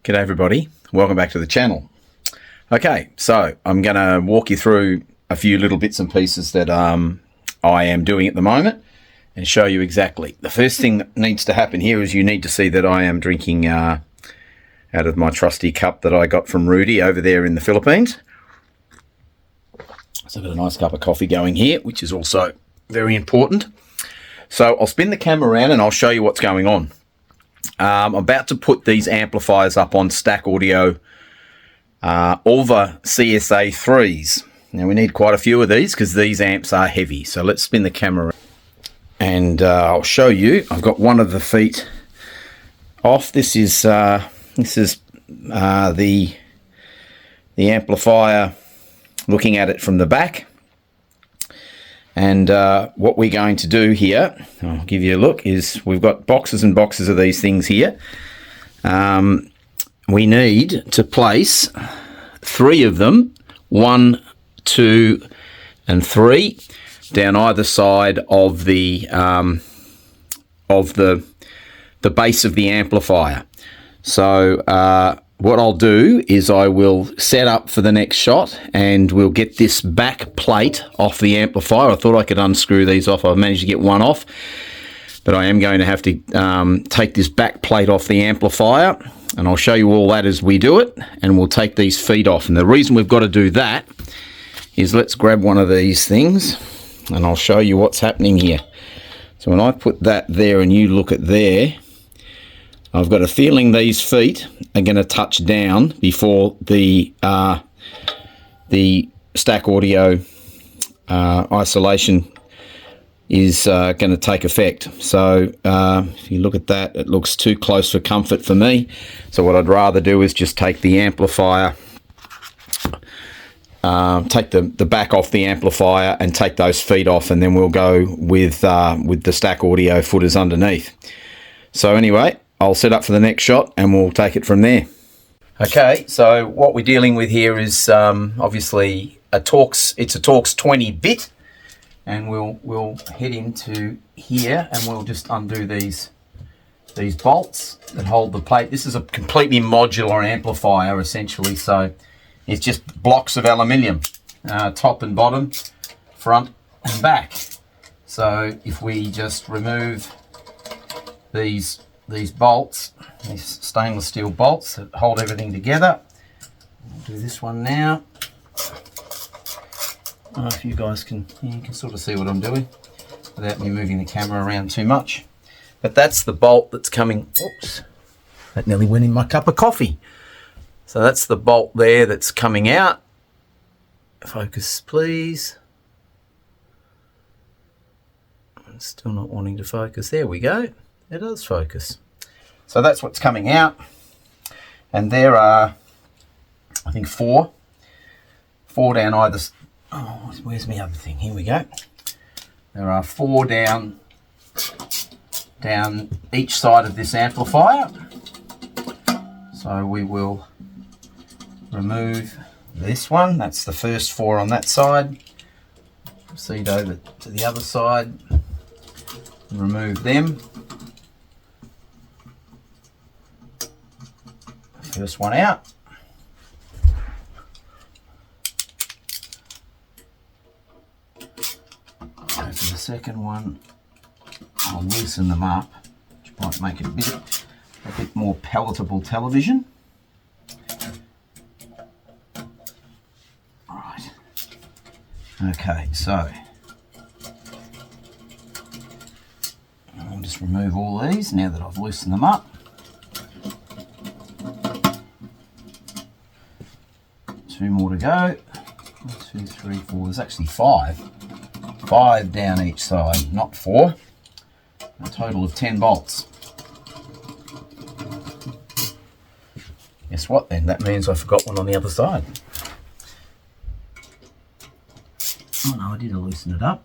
G'day everybody, welcome back to the channel. Okay, so I'm going to walk you through a few little bits and pieces that I am doing at the moment and show you exactly. The first thing that needs to happen here is you need to see that I am drinking out of my trusty cup that I got from Rudy over there in the Philippines. So I've got a nice cup of coffee going here, which is also very important. So I'll spin the camera around and I'll show you what's going on. I'm about to put these amplifiers up on Stack Audio Auva CSA 3s. Now we need quite a few of these because these amps are heavy. So let's spin the camera and I'll show you. I've got one of the feet off. This is the amplifier, looking at it from the back. And what we're going to do here, I'll give you a look, is we've got boxes and boxes of these things here. We need to place 3 of them, 1, 2, and 3, down either side of the base of the amplifier. So what I'll do is I will set up for the next shot and we'll get this back plate off the amplifier. I thought I could unscrew these off. I've managed to get one off, but I am going to have to take this back plate off the amplifier, and I'll show you all that as we do it, and we'll take these feet off. And the reason we've got to do that is, let's grab one of these things and I'll show you what's happening here. So when I put that there and you look at there, I've got a feeling these feet are going to touch down before the Stack Audio isolation is going to take effect. So if you look at that, it looks too close for comfort for me. So what I'd rather do is just take the amplifier, take the back off the amplifier and take those feet off, and then we'll go with the Stack Audio footers underneath. So anyway, I'll set up for the next shot and we'll take it from there. Okay, so what we're dealing with here is obviously it's a Torx 20-bit, and we'll head into here and we'll just undo these bolts that hold the plate. This is a completely modular amplifier essentially, so it's just blocks of aluminium, top and bottom, front and back. So if we just remove these bolts, these stainless steel bolts that hold everything together. I'll do this one now. I don't know if you guys can sort of see what I'm doing without me moving the camera around too much. But that's the bolt that's coming. Oops, that nearly went in my cup of coffee. So that's the bolt there that's coming out. Focus, please. I'm still not wanting to focus. There we go. It does focus. So that's what's coming out, and there are, I think, four down either. Oh, where's my other thing? Here we go. There are 4 down each side of this amplifier. So we will remove this one. That's the first 4 on that side. Proceed over to the other side and remove them. First one out. So for the second one, I'll loosen them up, which might make it a bit more palatable television. Right. Okay, so I'll just remove all these now that I've loosened them up. 2 more to go. 1, 2, 3, 4. There's actually 5 down each side, not 4. A total of 10 bolts. Guess what then? That means I forgot one on the other side. Oh no, I did loosen it up.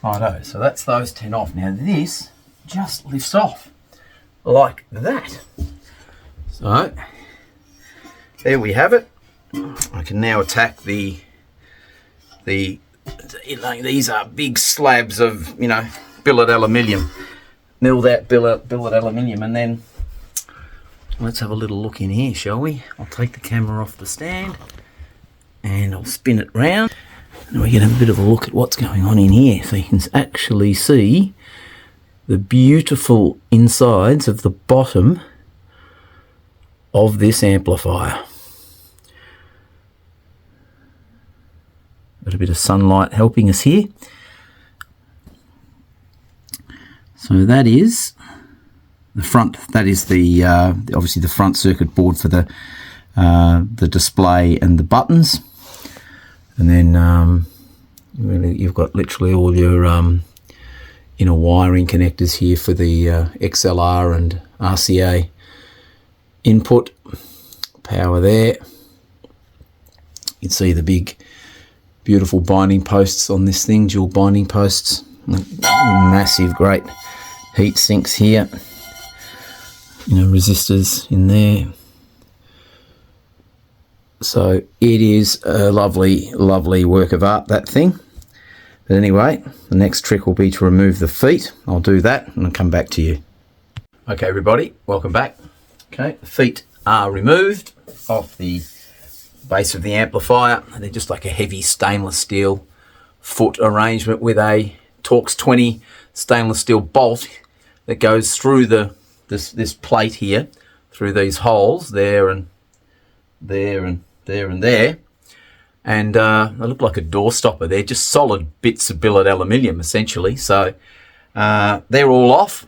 Righto, so that's those 10 off. Now this just lifts off like that. So there we have it. I can now attack these are big slabs of, billet aluminium. mill that billet aluminium, and then let's have a little look in here, shall we? I'll take the camera off the stand and I'll spin it round, and we get a bit of a look at what's going on in here, so you can actually see the beautiful insides of the bottom of this amplifier. Got a bit of sunlight helping us here. So that is the front. That is the obviously the front circuit board for the display and the buttons, and then really you've got literally all your inner wiring connectors here for the XLR and RCA input. Power there. You can see the big beautiful binding posts on this thing, dual binding posts, massive great heat sinks here, you know, resistors in there. So it is a lovely work of art, that thing. But anyway, the next trick will be to remove the feet. I'll do that and I'll come back to you. Okay everybody, welcome back. Okay, the feet are removed off the base of the amplifier, and they're just like a heavy stainless steel foot arrangement with a Torx 20 stainless steel bolt that goes through this plate here, through these holes there and there and there and there, and they look like a door stopper. They're just solid bits of billet aluminium essentially. So they're all off,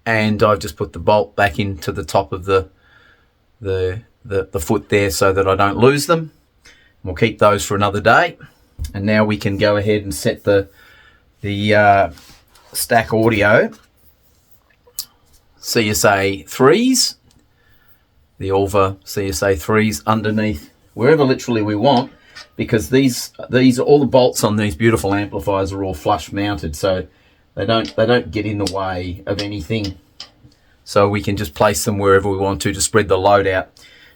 and I've just put the bolt back into the top of the foot there so that I don't lose them. We'll keep those for another day, and now we can go ahead and set the stack audio CSA 3s, the Auva CSA 3s underneath wherever literally we want, because these all the bolts on these beautiful amplifiers are all flush mounted, so they don't get in the way of anything. So we can just place them wherever we want to spread the load out.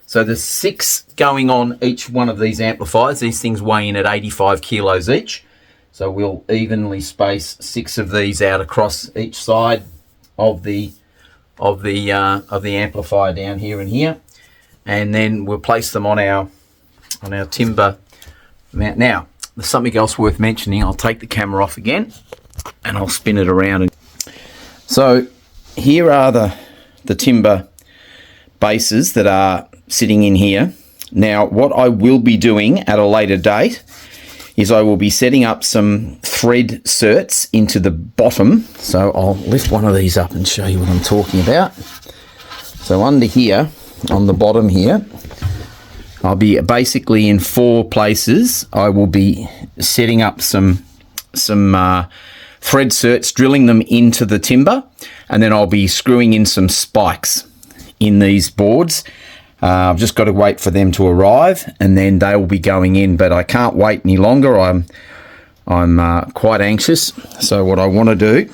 So there's 6 going on each one of these amplifiers. These things weigh in at 85 kilos each. So we'll evenly space 6 of these out across each side of the amplifier down here and here, and then we'll place them on our timber mount. Now, there's something else worth mentioning. I'll take the camera off again and I'll spin it around. So here are the timber bases that are sitting in here. Now, what I will be doing at a later date is I will be setting up some thread certs into the bottom. So I'll lift one of these up and show you what I'm talking about. So under here, on the bottom here, I'll be basically in 4 places. I will be setting up some thread certs, drilling them into the timber, and then I'll be screwing in some spikes in these boards. I've just got to wait for them to arrive, and then they will be going in, but I can't wait any longer. I'm quite anxious. So what I want to do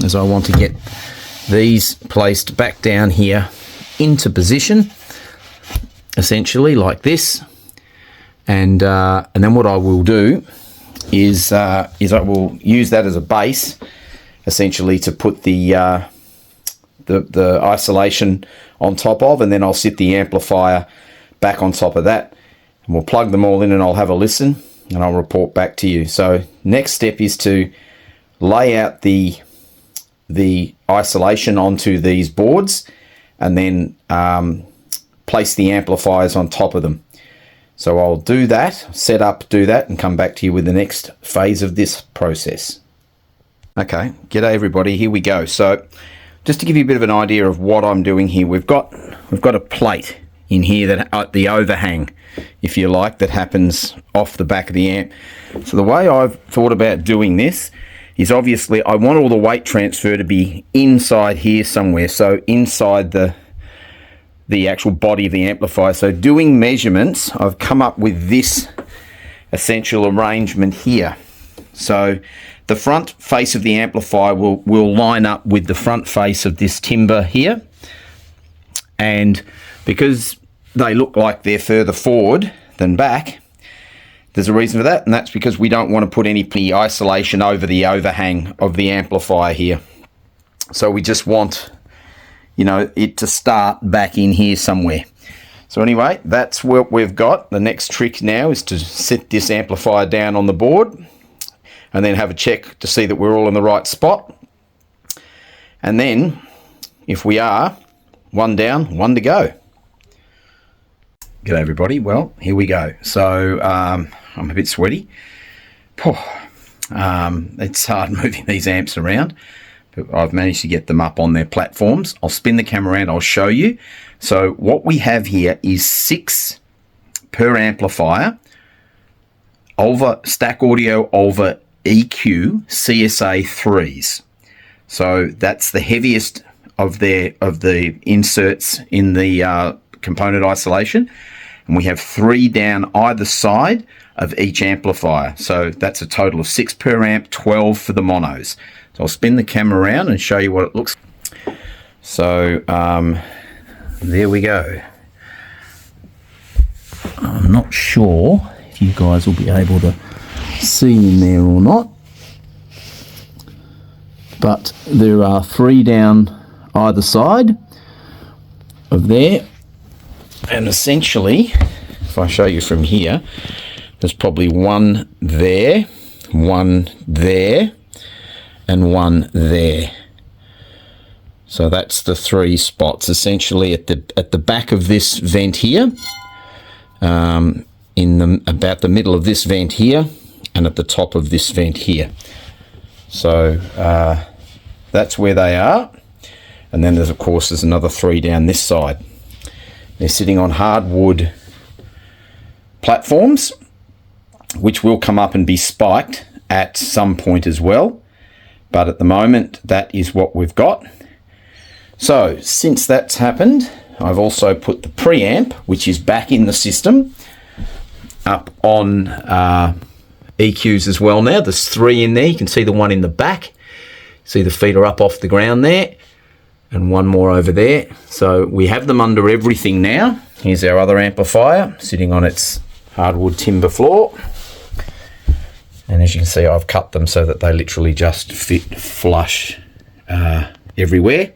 is I want to get these placed back down here into position, essentially like this, and then what I will do is I will use that as a base, essentially, to put the isolation on top of, and then I'll sit the amplifier back on top of that, and we'll plug them all in, and I'll have a listen and I'll report back to you. So next step is to lay out the isolation onto these boards, and then place the amplifiers on top of them. So I'll do that, do that, and come back to you with the next phase of this process. Okay, g'day everybody, here we go. So just to give you a bit of an idea of what I'm doing here, we've got a plate in here, that the overhang, if you like, that happens off the back of the amp. So the way I've thought about doing this is, obviously I want all the weight transfer to be inside here somewhere, so inside the actual body of the amplifier. So doing measurements, I've come up with this essential arrangement here. So the front face of the amplifier will line up with the front face of this timber here, and because they look like they're further forward than back, there's a reason for that, and that's because we don't want to put any isolation over the overhang of the amplifier here. So we just want, you know, it to start back in here somewhere. So anyway, that's what we've got. The next trick now is to set this amplifier down on the board and then have a check to see that we're all in the right spot. And then, if we are, one down, one to go. G'day everybody, well, here we go. So, I'm a bit sweaty. It's hard moving these amps around, but I've managed to get them up on their platforms. I'll spin the camera around, I'll show you. So what we have here is 6 per amplifier, Auva, Stack Audio Auva EQ CSA 3s. So that's the heaviest of the inserts in the component isolation. And we have 3 down either side of each amplifier. So that's a total of 6 per amp, 12 for the monos. So I'll spin the camera around and show you what it looks like. So there we go. I'm not sure if you guys will be able to see in there or not, but there are 3 down either side of there, and essentially, if I show you from here, there's probably 1 there, 1 there, and 1 there. So that's the 3 spots essentially at the back of this vent here, about the middle of this vent here, and at the top of this vent here. So that's where they are. And then there's another 3 down this side. They're sitting on hardwood platforms, which will come up and be spiked at some point as well. But at the moment, that is what we've got. So since that's happened, I've also put the preamp, which is back in the system, up on EQs as well now. There's 3 in there. You can see the one in the back. See the feet are up off the ground there, and 1 more over there. So we have them under everything now. Here's our other amplifier sitting on its hardwood timber floor. And as you can see, I've cut them so that they literally just fit flush everywhere.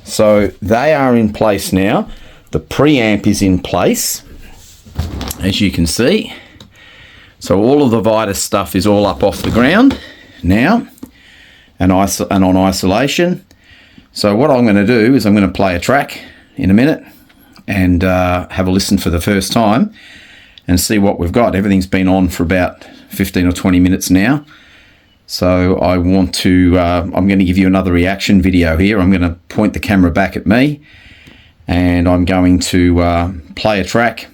So they are in place now. The preamp is in place, as you can see. So all of the Vitus stuff is all up off the ground now and on isolation. So what I'm going to do is I'm going to play a track in a minute and have a listen for the first time and see what we've got. Everything's been on for about 15 or 20 minutes now. So I want to, I'm going to give you another reaction video here. I'm going to point the camera back at me and I'm going to play a track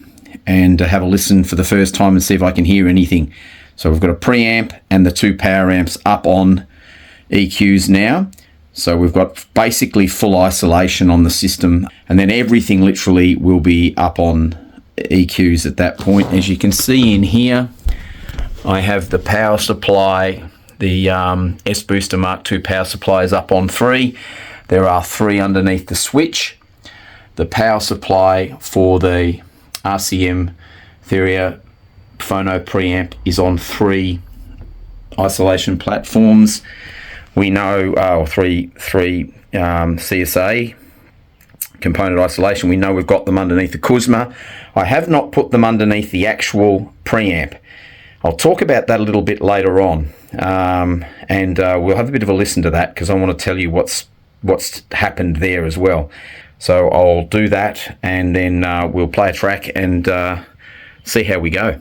and have a listen for the first time and see if I can hear anything. So we've got a preamp and the 2 power amps up on EQs now. So we've got basically full isolation on the system, and then everything literally will be up on EQs at that point. As you can see in here, I have the power supply. The S-Booster Mark II power supply is up on 3. There are 3 underneath the switch. The power supply for the RCM Theria Phono preamp is on 3 isolation platforms. We know 3 CSA component isolation. We know we've got them underneath the Kuzma. I have not put them underneath the actual preamp. I'll talk about that a little bit later on, and we'll have a bit of a listen to that because I want to tell you what's happened there as well. So I'll do that, and then we'll play a track and see how we go.